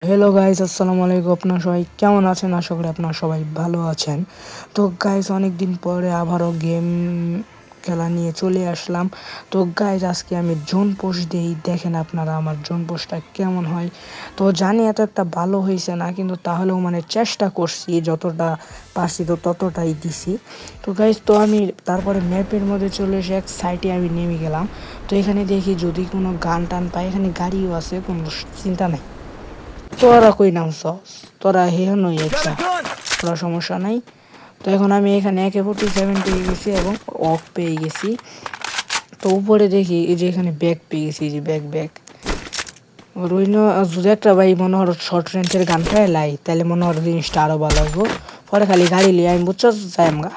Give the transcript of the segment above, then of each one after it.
Hello guys, আসসালামু আলাইকুম। আপনারা সবাই কেমন আছেন? আশা করি আপনারা সবাই ভালো আছেন। তো গাইস, অনেক দিন পরে আবারও গেম খেলা নিয়ে চলে আসলাম। তো গাইস, আজকে আমি জোন পোস্ট দিই, দেখেন আপনারা আমার জোন পোস্টটা কেমন হয়। তো জানি এত একটা ভালো হয়েছে না, কিন্তু তাহলেও চেষ্টা করছি, যতটা পারছি তো ততটাই দিছি। তো গাইস, তো আমি তারপরে ম্যাপের মধ্যে চলে এসে এক সাইটে আমি নেমে গেলাম। তো এখানে দেখি যদি কোনো গান টান পাই, এখানে গাড়িও আছে, কোনো চিন্তা নাই। তোরা কই নামছস? তোরা হেহনই আচ্ছা, তোরা সমস্যা নাই। তো এখন আমি এখানে AK-47 পেয়ে গেছি এবং অফ পেয়ে গেছি। তো উপরে দেখি এই যে এখানে ব্যাগ পেয়ে গেছি, এই যে ব্যাগ রইল। যদি একটা ভাই মনে হলো শর্ট রেঞ্জের গান পাই লাই, তাহলে মনে হলো জিনিসটা আরো ভালো লাগবো। পরে খালি গাড়ি লিয়ে আমি বুঝছো যাই আমগা।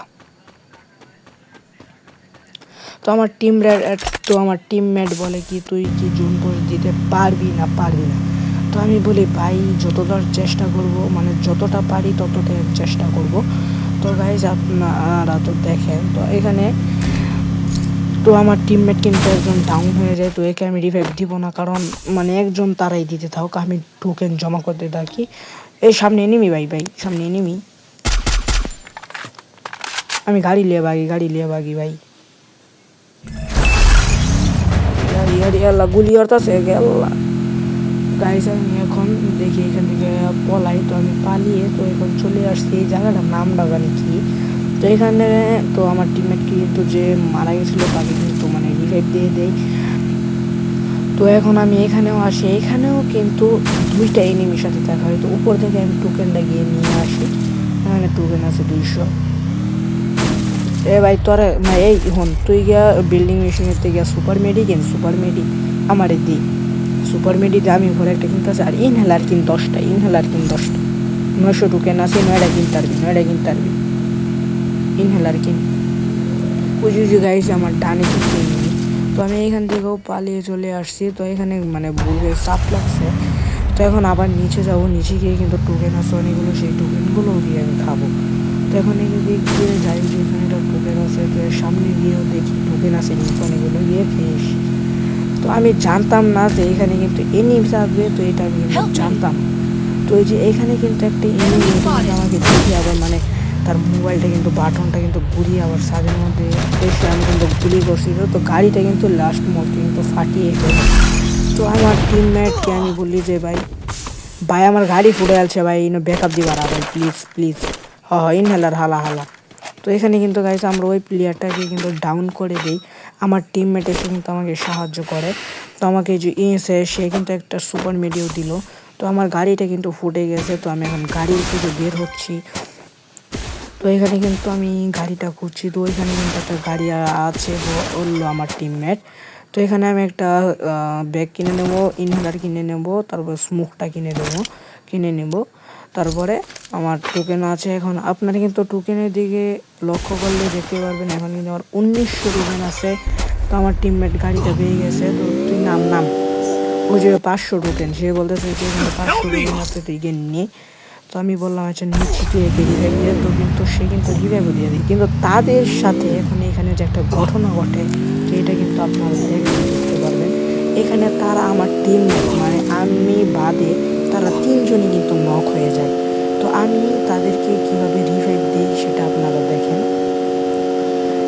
তো আমার টিমমেট বলে কি, তুই কি জোন পোস্ট দিতে পারবি না। তো আমি বলি ভাই, যতটা চেষ্টা করব, যতটা পারি ততটা চেষ্টা করব। তো গাইজ, আপনারা তো দেখেন, তো এখানে তো আমার টিমমেট কিন্তু একজন ডাউন হয়ে যায়। তো একে আমি রিভাইভ দিব না, কারণ একজন তারাই দিতে থাকুক, আমি টোকেন জমা করতে থাকি। এই সামনে এনিমি ভাই, সামনে এনিমি। আমি গাড়ি লিয়ে ভাগি ভাই। ইয়ার গুলি হরতাছে গেল্লা। গাইস, আমি এখন দেখি এখান থেকে পলাই। তো আমি পালিয়ে তো এখন চলে আসছি এই জায়গাটার নামটা জানি কি। তো এখানে তো আমার টিমমেট কিন্তু যে মারা গেছিলো তাকে কিন্তু রিভাইভ দিয়ে দেয়। তো এখন আমি এখানেও আসি, এখানেও কিন্তু দুইটা এনিমির সাথে দেখা হয়। তো উপর থেকে আমি টোকেনটা গিয়ে নিয়ে আসি। এখানে টোকেন আছে 200। এ ভাই তোরা এই হন, তুই গিয়া বিল্ডিং মেশিনের থেকে গিয়া সুপার মেডি আমারে দি। সুপার মেডি আমি ঘরে একটা কিনতে আছে, আর ইনহেলার কিন 10টা, 900 টোকেন আছে, 9টা কিনতে পারবি। ইনহেলার কিন। বুঝি গাইস, আমার ডানে কিনতে নিবি। তো আমি এখান থেকেও পালিয়ে চলে আসছি। তো এখানে ভুলে চাপ লাগছে। তো এখন আবার নিচে যাব, নিচে গিয়ে কিন্তু টোকেন আছে অনেকগুলো, সেই টোকেনগুলোও দিয়ে আমি খাবো। তো এখন এদিকে গিয়ে যাই, যে এখানে একটা টোকেন আছে, তো এর সামনে গিয়েও দেখি টোকেন আছে কিন্তু অনেকগুলো, গিয়ে ফিনিশ। তো আমি জানতাম না যে এখানে কিন্তু এনিমি থাকবে, তো এটা আমি কিন্তু জানতাম। তো এই যে এখানে কিন্তু একটা এনিমি আমাকে দেখি আবার তার মোবাইলটা কিন্তু বাটনটা কিন্তু ঘুরিয়ে আবার ছাদের মধ্যে এসে আমি কিন্তু গুলি করছিল। তো গাড়িটা কিন্তু লাস্ট মুহূর্তে কিন্তু ফাটিয়ে ফেলে। তো আমার টিমমেটকে আমি বলি যে ভাই ভাই আমার গাড়ি ফুটে যাচ্ছে ভাই, ব্যাকআপ দিবার ভাই, প্লিজ। ইনহেলার হালা। তো এখানে কিন্তু গাইস আমরা ওই প্লেয়ারটাকে কিন্তু ডাউন করে দিই। আমার টিমমেট এসে কিন্তু আমাকে সাহায্য করে। তো আমাকে যে সে কিন্তু একটা সুপার মেডিও দিল। তো আমার গাড়িটা কিন্তু ফুটে গেছে। তো আমি এখন গাড়ির থেকে বের হচ্ছি। তো এখানে কিন্তু আমি গাড়িটা খুঁজছি। তো ওইখানে কিন্তু একটা গাড়ি আছে, বললো আমার টিমমেট। তো এখানে আমি একটা ব্যাগ কিনে নেব, ইনহেলার কিনে নেব, তারপর স্মোকটা কিনে নেব। তারপরে আমার টোকেন আছে। এখন আপনারা কিন্তু টোকেনের দিকে লক্ষ্য করলে দেখতে পারবেন, এখন কিন্তু আমার 1900 টোকেন আছে। তো আমার টিমমেট গাড়িটা পেয়ে গেছে। তো তুই নাম ওই যে 500 টোকেন, সে বলতেছে যে এখানে 500 টোকেন আছে, তুই গিয়ে নিয়ে। তো আমি বললাম আচ্ছা নিচ্ছি, তুই একে রিভাইভ দিয়ে। তো কিন্তু সে কিন্তু রিভাইভও দিয়ে দিই, কিন্তু তাদের সাথে এখন এখানে যে একটা ঘটনা ঘটে, তো এটা কিন্তু আপনারা দেখলে বুঝতে পারবেন। এখানে তারা আমার টিমমেট আমি বাদে তারা 3জনই কিন্তু নক হয়ে যায়। তো আমি তাদেরকে কিভাবে রিভাইভ দিই সেটা আপনারা দেখেন।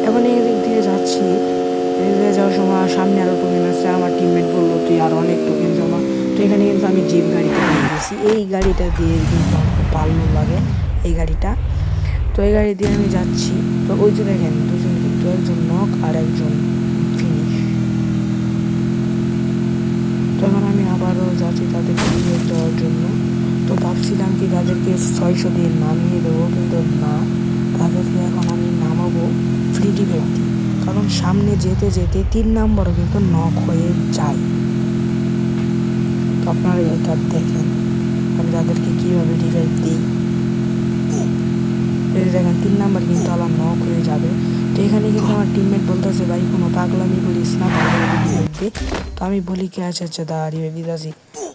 এখন এই দিক দিয়ে যাচ্ছি, এদিক দিয়ে যাওয়ার সময় সামনে আরও টোকেন আছে। আমার টিমমেট বললো তুই আর অনেক টোকেন জমা। তো এখানে কিন্তু আমি জিপ গাড়িটা নিয়ে গেছি, এই গাড়িটা দিয়ে কিন্তু আমার খুব ভালো লাগে এই গাড়িটা। তো এই গাড়ি দিয়ে আমি যাচ্ছি। তো ওই যে দেখেন দুজন, কিন্তু একজন নক আর একজন ফিনিশ। তখন আমি আবারও যাচ্ছি তাদেরকে রিভাইভ দেওয়ার জন্য। তো ভাবছিলাম কি তাদেরকে 600 দিয়ে নামিয়ে দেবো, কিন্তু না, তাদেরকে এখন আমি নামাবো ফ্রি রিভাইভ দিয়ে। কারণ সামনে যেতে যেতে 3 নম্বরও কিন্তু নক হয়ে যায়। তো আপনারা এটা দেখেন আমি তাদেরকে কীভাবে রিভাইভ দিই। এই দেখেন 3 নাম্বার কিন্তু আবার নক হয়ে যাবে। তো এখানে কিন্তু আমার টিমমেট বলতেছে ভাই কোনো পাগলামি করিস না, ভালোভাবে রিভাইভ দে। তো আমি বলি কি আচ্ছা দাঁড়া রিভাইভ দিতেছি।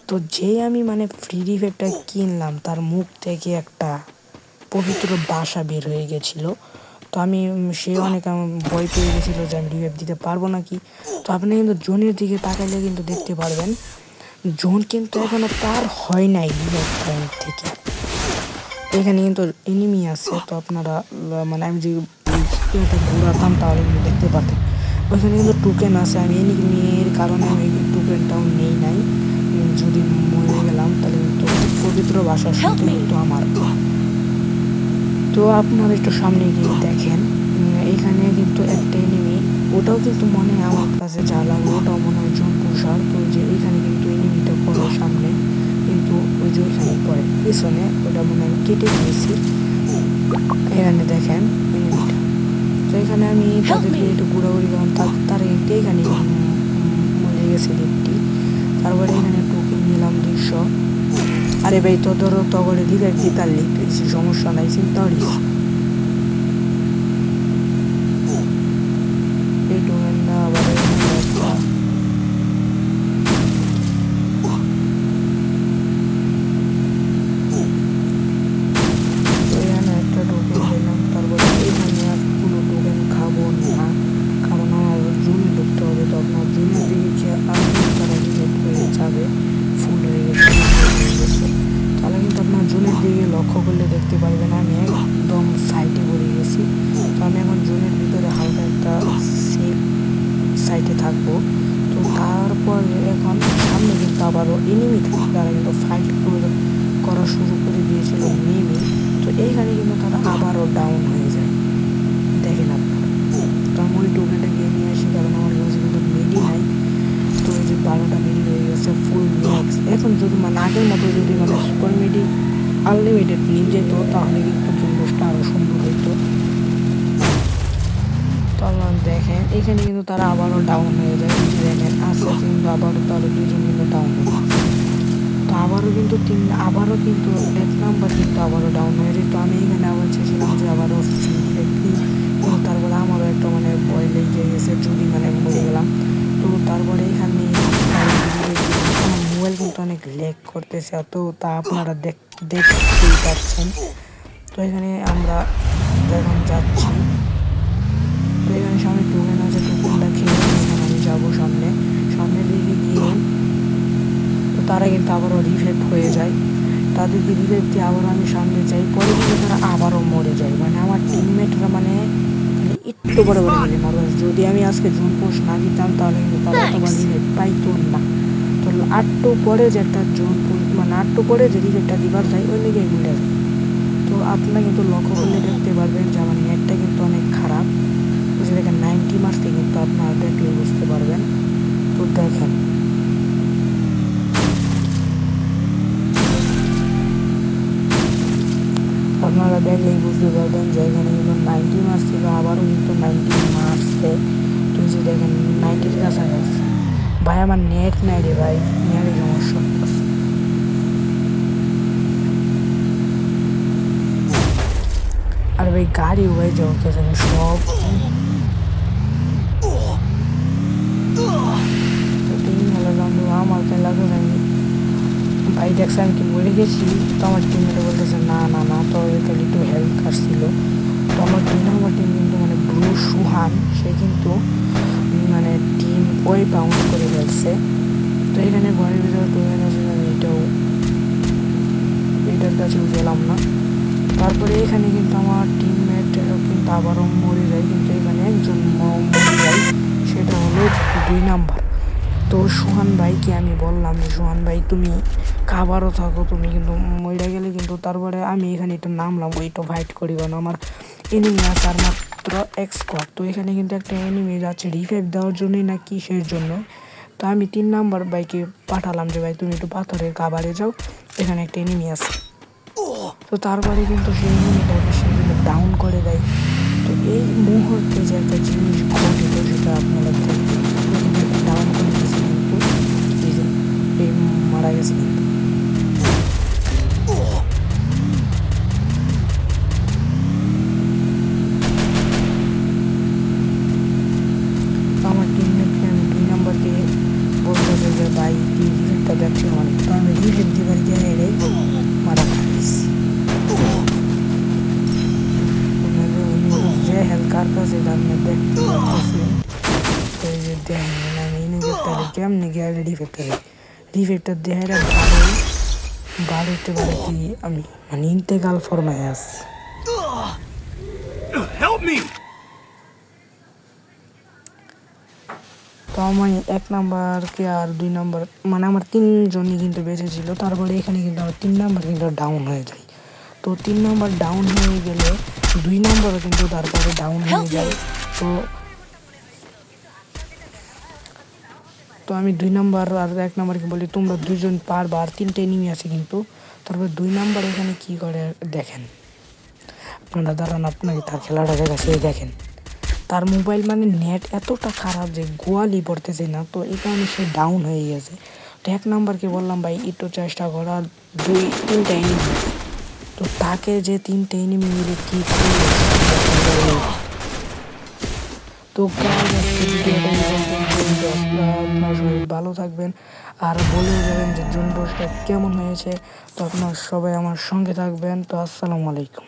তো যেই আমি ফ্রি রিভাইভটা কিনলাম, তার মুখ থেকে একটা পবিত্র বাসা বের হয়ে গেছিলো। তো আমি সে অনেক ভয় পেয়ে গেছিলো যে আমি রিভাইভ দিতে পারবো নাকি। তো আপনি কিন্তু জোনের দিকে তাকাইলে কিন্তু দেখতে পারবেন জোন কিন্তু এখনো পার হয় নাই রিভাইভ পয়েন্ট থেকে। এখানে কিন্তু এনিমি আছে, তো আপনারা মানে আমি যে এটা ঘোরাতাম তাহলে কিন্তু দেখতে পারতেন। ওইখানে কিন্তু টোকেন আছে, আমি এনিমির কারণে আমি টোকেনটাও নেই নাই। যদি মরে গেলাম তাহলে কিন্তু পবিত্র ভাষার সাথে কিন্তু আমার। তো আপনারা একটু সামনে গিয়ে দেখেন, এখানে কিন্তু একটা এনিমি, ওটাও কিন্তু মনে হয় আমার কাছে যা লাগে ওটাও মনে হয় জোন পুষার। তো যে এইখানে কিন্তু এনিমিটা পড়ে সামনে, কিন্তু ওই যে ওইখানে পড়ে পিছনে, ওটা মনে হয় কেটে দিয়েছি। এখানে দেখেন এনিমিটা। তো এখানে আমি তাদেরকে একটু ঘোরাঘুরি করলাম, তার এখানে মরে গেছে দেখটি। তারপরে এখানে টোকেন নিলাম 200। আরে ভাই তো ধরো তগরে রিভাইভ দিতার লিখতেছি, সমস্যা নাই, চিন্তা করিস। এই টোকেনটা আবার একটা টোকেন দিলাম। তারপরে এখানে আর কোনো টোকেন খাবো না, কারণ আমার জুনে ঢুকতে হবে। তো আপনার জুনের দিকে তারা রিভাইভ হয়ে যাবে, ফুল হয়ে গেছে। তাহলে কিন্তু আপনার জুনের দিকে লক্ষ্য করলে দেখতে পারবেন আমি একদম সাইডে পড়ে গেছি। তো আমি এখন জুনের ভিতরে হালকা একটা সেফ সাইডে থাকবো। তো তারপর এখন সামনে কিন্তু আবারও এনিমি থাকে, তারা কিন্তু ফাইট করা শুরু করে দিয়েছিল মেবি। তো এইখানে কিন্তু তারা আবারও ডাউন হয়ে যায়, দেখেন আপনারা। তো আমি ওই টোকেনটা গিয়ে নিয়ে আসি, কারণ আমার কাছে কিন্তু মেডি নাই। তো এই যে 12টা মেডি হয়ে গেছে ফুল ম্যাক্স। এখন যদি মানে আগের মতো যদি মানে সুপার মেডি আনলিমিটেড নিয়ে যেত তাহলে কিন্তু জুম্বুসটা আরও সুন্দর হইতো। তো আপনারা দেখেন এখানে কিন্তু তারা আবারও ডাউন হয়ে যায়, দেখেন আস্তে আস্তে কিন্তু আবারও তারা দুজন কিন্তু ডাউন হয়ে যায়। তো আবারও কিন্তু আবারও কিন্তু 1 নাম্বার কিন্তু আবারও ডাউন হয়ে যায়। তো আমি এখানে আবার চেয়েছিলাম যে আবারও কিন্তু তারপরে আমারও একটা মানে ভয় লেগে গেছে যদি মানে মরে গেলাম। তো তারপরে এখানে আমার মোবাইল কিন্তু অনেক ল্যাগ করতেছে, তো তা আপনারা দেখতেই পাচ্ছেন। তো এখানে আমরা এখন যাচ্ছি। তো এখানে সামনে টোকেন আছে, টোকেনটা খেয়ে এখন আমি যাবো সামনের দিকে গিয়ে। তো তারা কিন্তু আবারও রিভাইভ হয়ে যায়, তাদেরকে রিভাইভ দিয়ে আবারও আমি সামনে যাই। পরে কিন্তু তারা আবারও মরে যায়, মানে আমার টিমমেটরা মানে একটু বড় বড় গেলে মারো। যদি আমি আজকে জোন পোস্ট না দিতাম তাহলে কিন্তু তারা তোমার রিভাইভ পাইতো না। তো আটটু পরে যে একটা জোন পোস্ট মানে আটটু পরে যে রিভাইভটা দিবার যায় ওই দিকেই মরে যায়। তো আপনারা কিন্তু লক্ষ্য করলে দেখতে পারবেন যে আমার নেটটা কিন্তু অনেক খারাপ। বুঝে দেখেন 90 মারতে, কিন্তু আপনারা দেখলে বুঝতে পারবেন। তো দেখেন আপনারা দেখলেই বুঝতে পারবেন যে এখানে কিন্তু 90 মার্কস ছিল, আবারও কিন্তু 90 মার্কসে। তো যে দেখেন 90-র কাছাকাছি। ভাই আমার নেট নাই রে ভাই, নেটের সমস্যা আছে। আর ভাই গাড়ি ভাই চলতেছে না সব। আমার তাই লাগতেছে আমি ভাই দেখছে আমি কি মরে গেছি। তো আমার টিমমেটে বলতেছে না না না, তো তাহলে একটু হেল্প আসছিল। তো আমার 2 নম্বর টিম কিন্তু মানে ব্রু সুহান, সে কিন্তু মানে টিম ওই বাউন্ড করে ফেলছে। তো এখানে ঘরের ভিতরে টোকেন আছে, আমি এটার কাছেও গেলাম না। তারপরে এখানে কিন্তু আমার টিমমেট কিন্তু আবারও মরে যায়, কিন্তু এখানে একজন মরে যায়, সেটা হলো 2 নাম্বার। তো সোহান ভাইকে আমি বললাম যে সোহান ভাই তুমি খাবারও থাকো, তুমি কিন্তু মরে গেলে কিন্তু। তারপরে আমি এখানে একটু নামলাম, ওইটা ফাইট করি, কারণ আমার এনিমি আছে আর মাত্র স্কোয়াড। তো এখানে কিন্তু একটা এনিমি যাচ্ছে রিভাইভ দেওয়ার জন্যই না কিসের জন্য। তো আমি 3 নাম্বার বাইকে পাঠালাম যে ভাই তুমি একটু পাথরের কাভারে যাও, এখানে একটা এনিমি আছে। তো তারপরে কিন্তু সেই এনিমিটাকে সে কিন্তু ডাউন করে দেয়। তো এই মুহূর্তে যে একটা জিনিস ঘটিত সেটা আপনারা দেখবেন, ডাউন করে দিয়েছে কিন্তু এই যে এই মারা গেছে কিন্তু। আমার টিমমেটকে আমি 2 নাম্বারকে বলতেছে যে ভাই তুই রিজেক্টটা দেখছি অনেক। তো আমি রিজেক্ট দিবার গিয়ে এড়ে মারা খাইছি। যে হেল কার কাছে আপনি দেখতে পাচ্ছেন। তো এই যে দেখেন আমি ইনজেক্টারে কেমনি গিয়ে রিফেক্ট রিভাইভটা দেয় ভালোই বাড়িতে আমি মানে ইন্তেকাল ফরমায় আছি। তো আমি 1 নাম্বারকে আর 2 নাম্বার মানে আমার 3 জনই কিন্তু বেঁচে ছিল। তারপরে এখানে কিন্তু আমার 3 নাম্বার কিন্তু ডাউন হয়ে যায়। তো 3 নাম্বার ডাউন হয়ে গেলে 2 নাম্বারও কিন্তু তারপরে ডাউন হয়ে যায়। তো আমি 2 নাম্বার আর 1 নাম্বারকে বলি তোমরা 2 জন পারবা, আর 3টে এনিমি আছে কিন্তু। তারপর 2 নাম্বার এখানে কি করে দেখেন, আপনারা দাঁড়ান আপনাকে তার খেলাটা দেখাচ্ছি। এই দেখেন তার মোবাইল মানে নেট এতটা খারাপ যে গোয়ালই পড়তেছে না, তো এই কারণে সে ডাউন হয়ে গেছে। তো 1 নাম্বারকে বললাম ভাই একটু চেষ্টা করার, 2-3টা এনিমি, তো তাকে যে 3টে এনিমি মিলে কি করলো। তো আপনার সবাই ভালো থাকবেন আর বলে যাবেন যে জুন বসটা কেমন হয়েছে। তো আপনার সবাই আমার সঙ্গে থাকবেন। তো আসসালামু আলাইকুম।